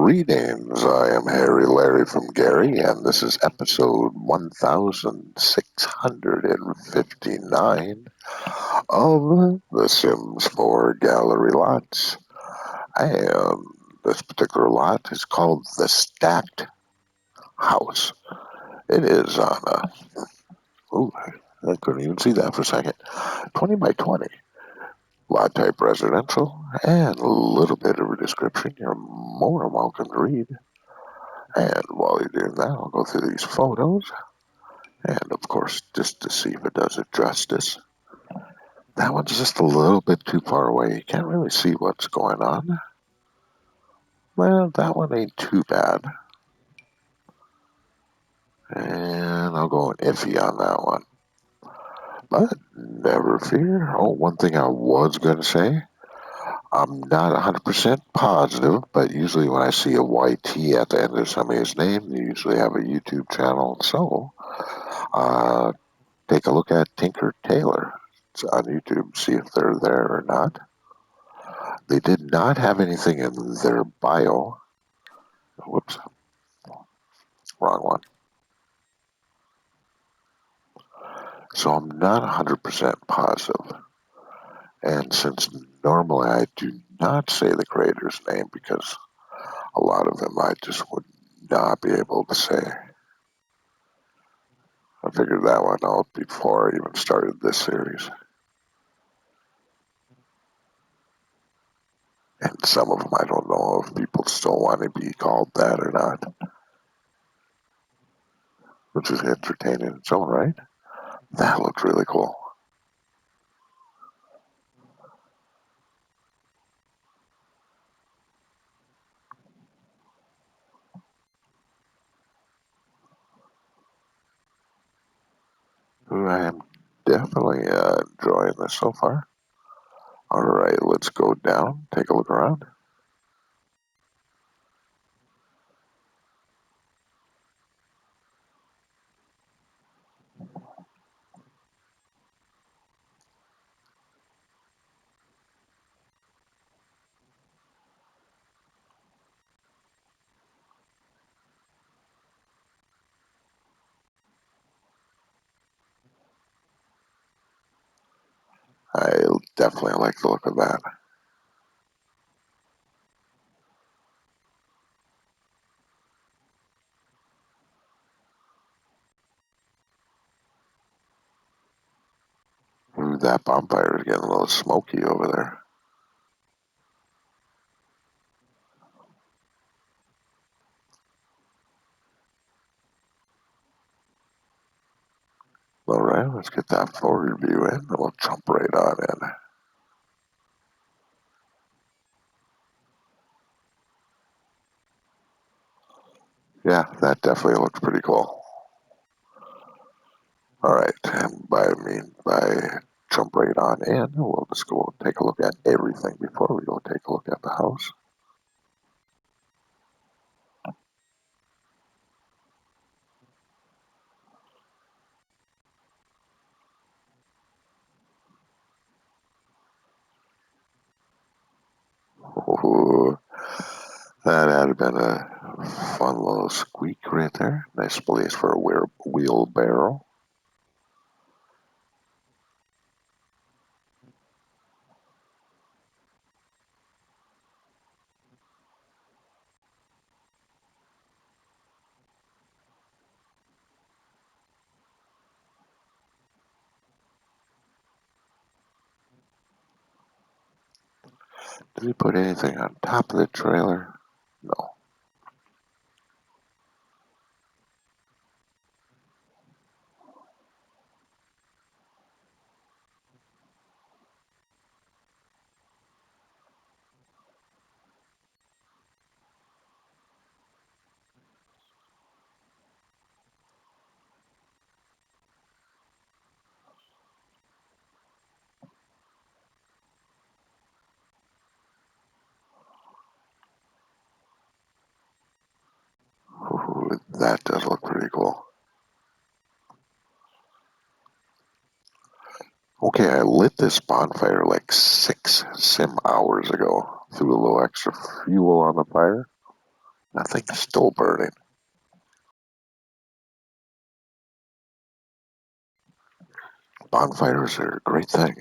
Greetings, I am Harry Larry from Gary, and this is episode 1659 of The Sims 4 Gallery Lots. And this particular lot is called the Stacked House. It is on a, ooh, I couldn't even see that for a second, 20 by 20. Lot type residential, and a little bit of a description you're more than welcome to read. And while you're doing that, I'll go through these photos, and of course, just to see if it does it justice. That one's just a little bit too far away. You can't really see what's going on. Well, that one ain't too bad. And I'll go iffy on that one. But never fear. Oh, one thing I was going to say, I'm not 100% positive, but usually when I see a YT at the end of somebody's name, they usually have a YouTube channel. So, take a look at Tinker Taylor. It's on YouTube, see if they're there or not. They did not have anything in their bio. Whoops, wrong one. So I'm not 100% positive. And since normally I do not say the creator's name because a lot of them I just would not be able to say. I figured that one out before I even started this series. And some of them I don't know if people still want to be called that or not, which is entertaining in its own right. That looks really cool. I am definitely enjoying this so far. All right, let's go down, take a look around. I definitely like the look of that. Ooh, that bonfire is getting a little smoky over there. All right, let's get that forward view in, and we'll jump right on in. Yeah, that definitely looks pretty cool. All right, and by jump right on in, we'll just go take a look at everything before we go take a look at the house. Ooh, that had been a fun little squeak right there. Nice place for a wheelbarrow. Did he put anything on top of the trailer? No. Ooh, that does look pretty cool. Okay, I lit this bonfire like 6 sim hours ago. Threw a little extra fuel on the fire. Nothing's still burning. Bonfires are a great thing.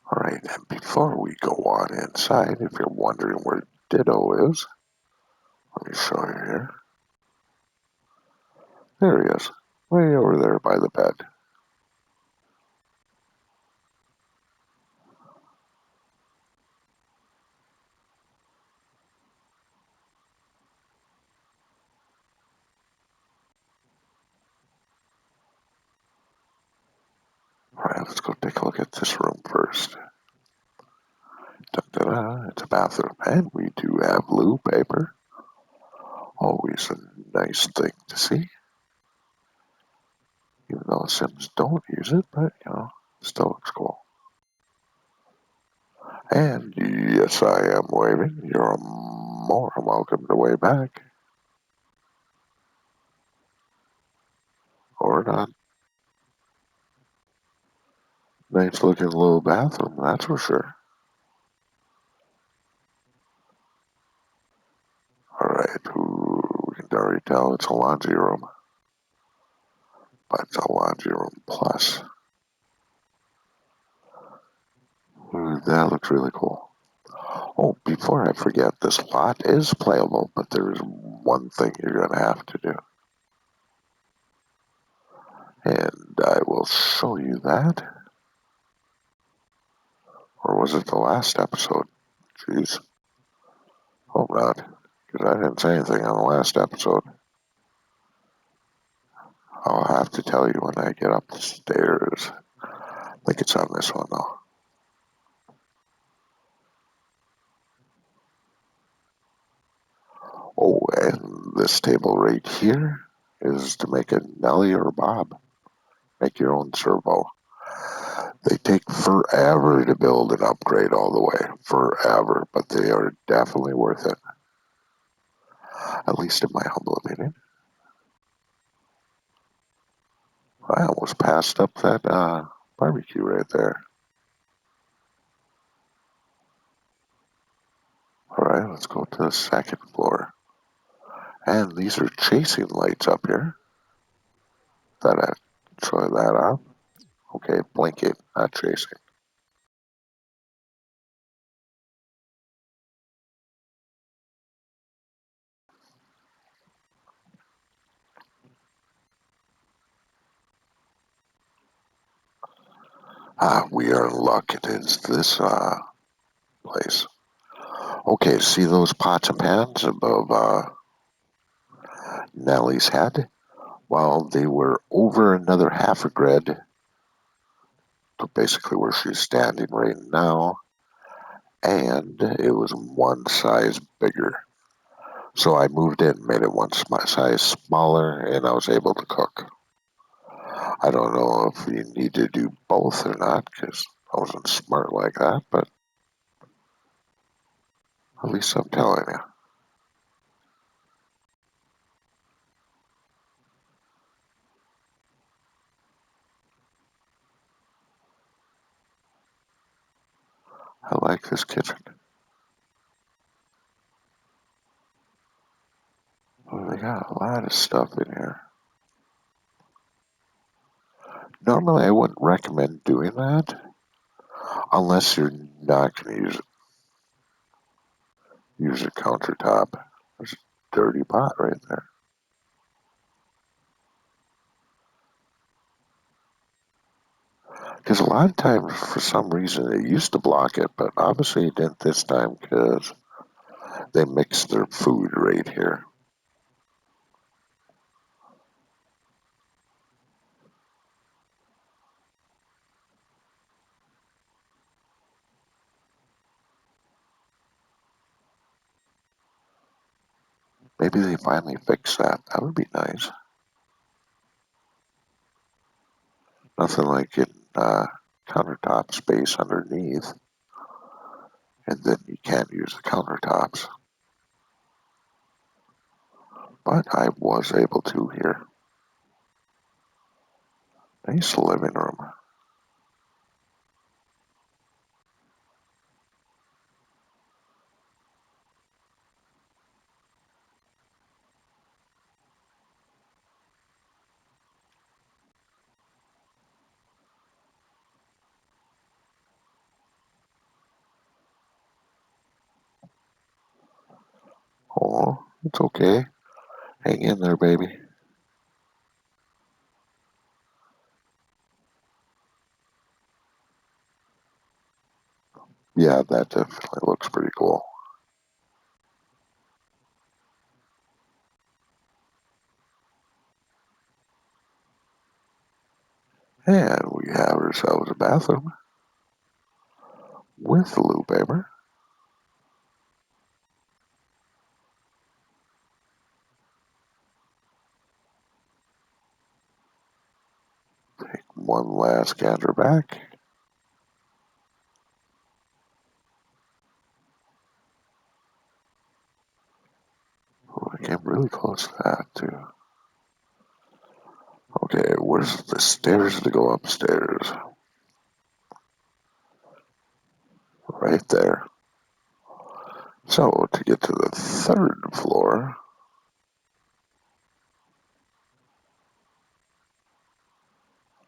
Alright, and before we go on inside, if you're wondering where Ditto is, let me show you here. There he is, way over there by the bed. Alright, let's go take a look at this room first. Da-da-da, it's a bathroom, and we do have blue paper. Always a nice thing to see. Even though Sims don't use it, but, still looks cool. And yes, I am waving. You're more welcome to wave back. Or not. Nice looking little bathroom, that's for sure. Alright, we can already tell it's a laundry room. But it's a laundry room plus. Ooh, that looks really cool. Oh, before I forget, this lot is playable, but there's one thing you're going to have to do. And I will show you that. Or was it the last episode? Jeez. Hope not, because I didn't say anything on the last episode. I'll have to tell you when I get up the stairs. I think it's on this one, though. Oh, and this table right here is to make a Nelly or Bob. Make your own servo. They take forever to build and upgrade all the way. Forever. But they are definitely worth it. At least in my humble opinion. I almost passed up that barbecue right there. Alright, let's go to the second floor. And these are chasing lights up here. Thought I'd show that off. Okay, blinking, not chasing. We are in luck. It is this place. Okay, see those pots and pans above Nellie's head? Well, they were over another half a grid to basically where she's standing right now, and it was one size bigger. So I moved in, made it one size smaller, and I was able to cook. I don't know if you need to do both or not, because I wasn't smart like that, but at least I'm telling you. I like this kitchen. Oh, they got a lot of stuff in here. Normally, I wouldn't recommend doing that unless you're not going to use a countertop. There's a dirty pot right there. Because a lot of times, for some reason, it used to block it, but obviously it didn't this time because they mixed their food right here. Maybe they finally fixed that. That would be nice. Nothing like getting countertop space underneath. and then you can't use the countertops. But I was able to here. Nice living room. Oh, it's okay. Hang in there, baby. Yeah, that definitely looks pretty cool. And we have ourselves a bathroom with a loo paper. Take one last gander back. Oh, I came really close to that, too. Okay, where's the stairs to go upstairs? Right there. So, to get to the third floor,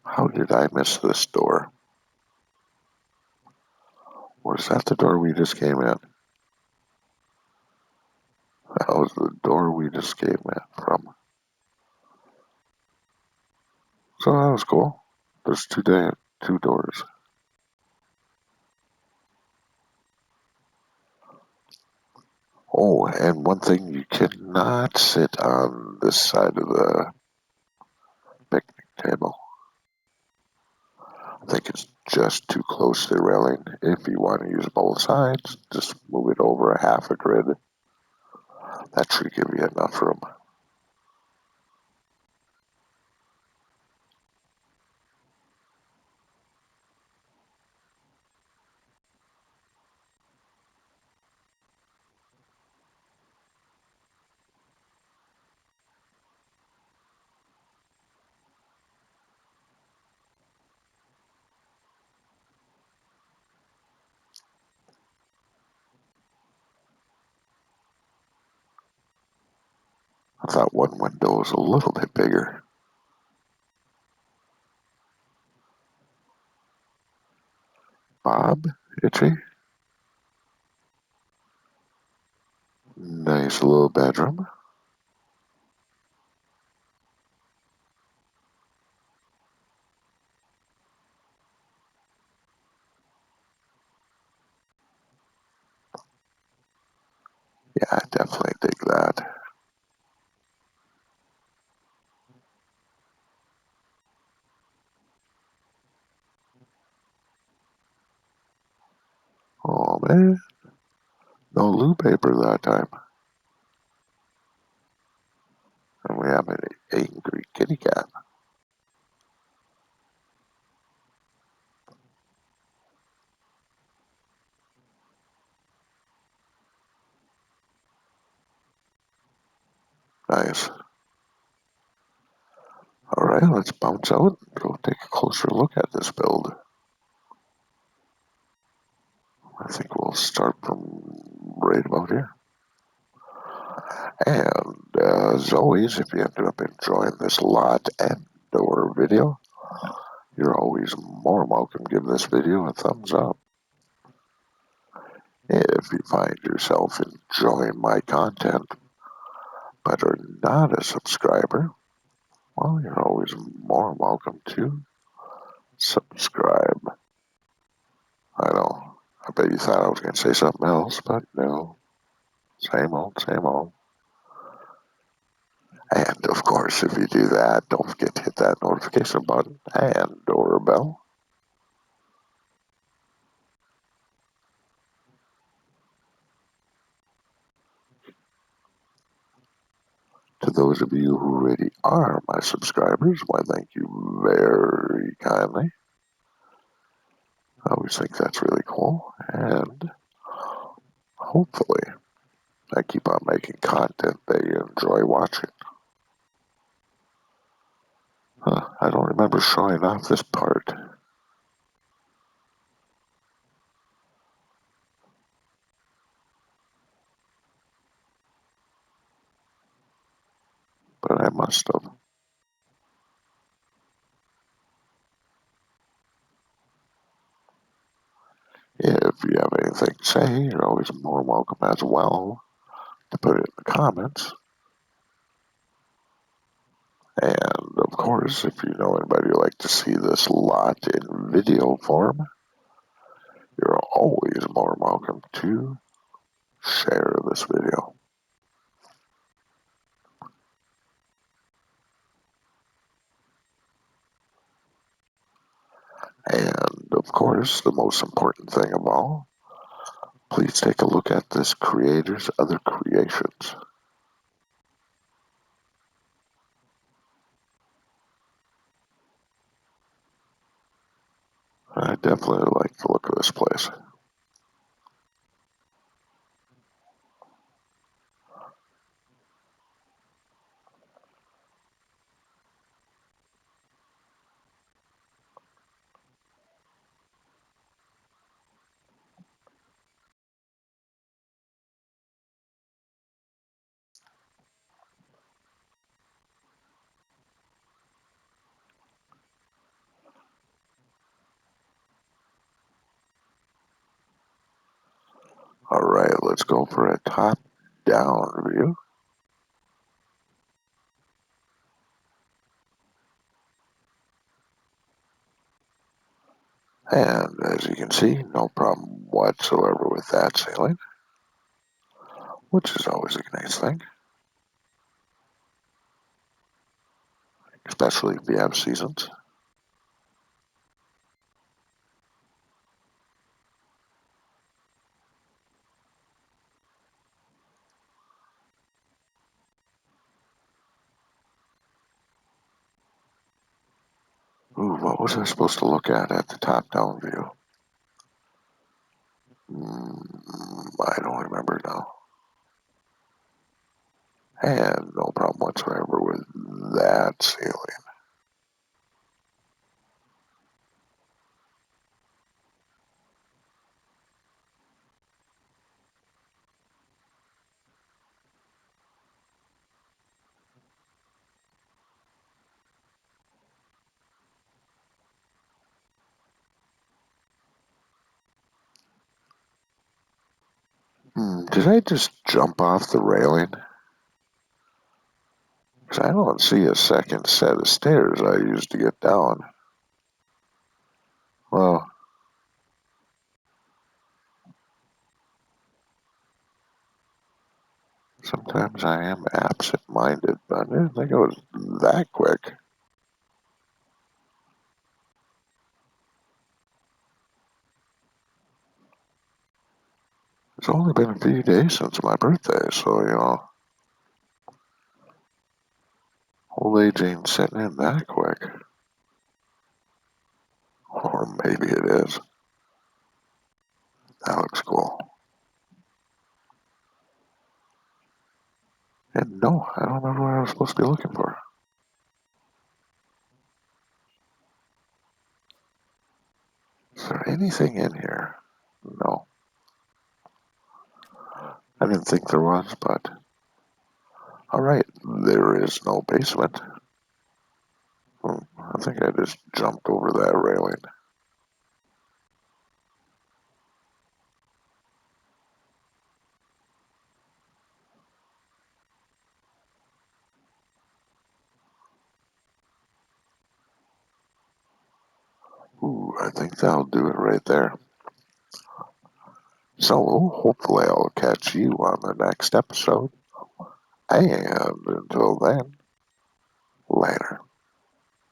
how did I miss this door? Was that the door we just came in? That was the door we just came in from. So that was cool. There's two doors. Oh, and one thing, you cannot sit on this side of the picnic table. I think it's just too close to the railing. If you want to use both sides, just move it over a half a grid. That should give you enough room. I thought one window was a little bit bigger. Bob, Itchy, nice little bedroom. Yeah, I definitely dig that. Oh man, no loo paper that time. And we have an angry kitty cat. Nice. Alright, let's bounce out and go take a closer look at this build. I think we'll start from right about here. And as always, if you ended up enjoying this lot and or video, you're always more welcome to give this video a thumbs up. If you find yourself enjoying my content but are not a subscriber, well, you're always more welcome to subscribe. I know, I bet you thought I was going to say something else, but no. Same old, same old. And of course, if you do that, don't forget to hit that notification button and doorbell. To those of you who already are my subscribers, why thank you very kindly. I always think that's really cool. And hopefully I keep on making content that you enjoy watching. I don't remember showing off this part. But I must have. If you have anything to say, you're always more welcome as well to put it in the comments. And of course, if you know anybody who'd like to see this lot in video form, you're always more welcome to share this video. And of course, the most important thing of all, please take a look at this creator's other creations. I definitely like the look of this place. Alright, let's go for a top-down view. And as you can see, no problem whatsoever with that ceiling, which is always a nice thing, especially if you have seasons. Ooh, what was I supposed to look at the top-down view? I don't remember now. And no problem whatsoever with that ceiling. Did I just jump off the railing? Because I don't see a second set of stairs I used to get down. Well, sometimes I am absent-minded, but I didn't think it was that quick. It's only been a few days since my birthday, so, old age ain't setting in that quick. Or maybe it is. That looks cool. And no, I don't remember what I was supposed to be looking for. Is there anything in here? No. I didn't think there was, but... Alright, there is no basement. I think I just jumped over that railing. Ooh, I think that'll do it right there. So, hopefully I'll catch you on the next episode. And until then, later.